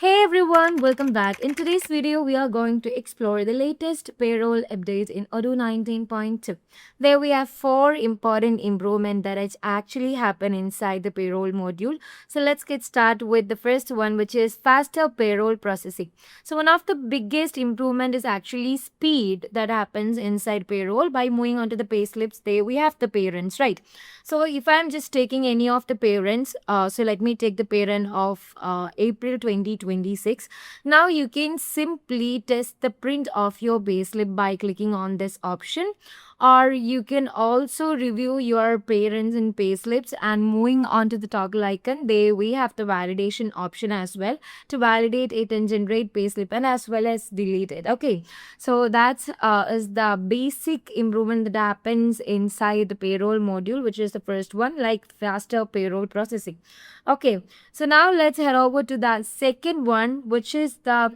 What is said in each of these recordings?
Hey everyone, welcome back. In today's video, we are going to explore the latest payroll update in Odoo 19.2. There we have four important improvements that has actually happened inside the payroll module. So let's get started with the first one, which is faster payroll processing. So one of the biggest improvement is actually speed that happens inside payroll. By moving on to the pay slips, there we have the parents, right? So if I'm just taking any of the parents, so let me take the parent of April 2026. Now you can simply test the print of your payslip by clicking on this option, or you can also review your parents in payslips and moving on to the toggle icon. There we have the validation option as well to validate it and generate payslip and as well as delete it. Okay, so that's is the basic improvement that happens inside the payroll module, which is the first one, like faster payroll processing. Okay, so now let's head over to the second one, which is the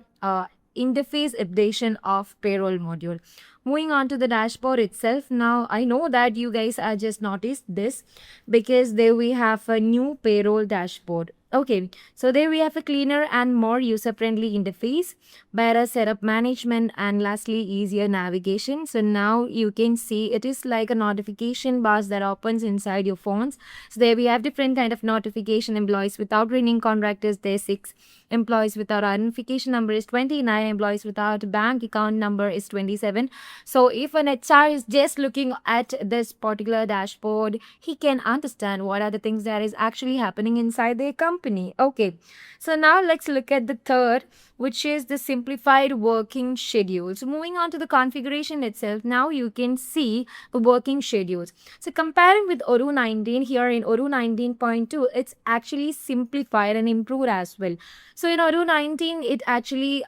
interface updation of payroll module. Moving on to the dashboard itself. Now I know that you guys are just noticed this because there we have a new payroll dashboard. Okay, so there we have a cleaner and more user-friendly interface, better setup management, and lastly, easier navigation. So now you can see it is like a notification bars that opens inside your phones. So there we have different kind of notification. Employees without training contractors, there's 6. Employees without identification number is 29. Employees without bank account number is 27. So if an HR is just looking at this particular dashboard, he can understand what are the things that is actually happening inside their company. Okay, so now let's look at the third, which is the simplified working schedules. Moving on to the configuration itself, now you can see the working schedules. So comparing with Odoo 19, here in Odoo 19.2, it's actually simplified and improved as well. So in Odoo 19, it actually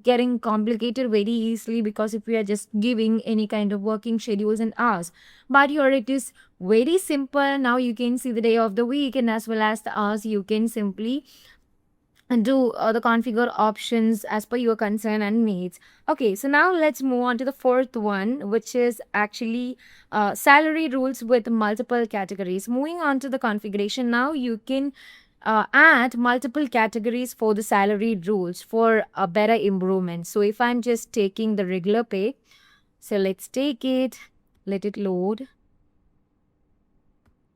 getting complicated very easily because if we are just giving any kind of working schedules and hours, but here it is very simple. Now you can see the day of the week and as well as the hours. You can simply do the configure options as per your concern and needs. Okay, so now let's move on to the fourth one, which is actually salary rules with multiple categories. Moving on to the configuration, now you can add multiple categories for the salary rules for a better improvement. So if I'm just taking the regular pay, so let's take it, let it load.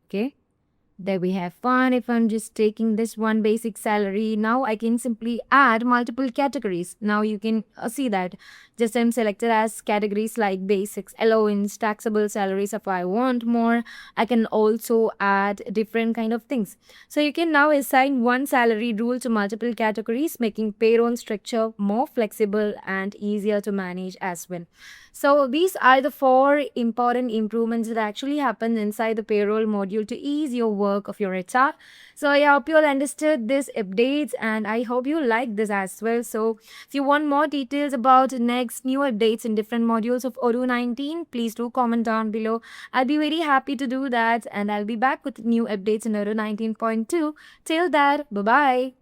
Okay, there we have one. If I'm just taking this one basic salary, now I can simply add multiple categories. Now you can see that just I'm selected as categories like basics, allowance, taxable salaries. If I want more, I can also add different kind of things. So you can now assign one salary rule to multiple categories, making payroll structure more flexible and easier to manage as well. So these are the four important improvements that actually happen inside the payroll module to ease your work of your HR. So I hope you all understood this updates and I hope you like this as well. So if you want more details about next new updates in different modules of Odoo 19, please do comment down below. I'll be very happy to do that and I'll be back with new updates in Odoo 19.2. Till that, bye-bye.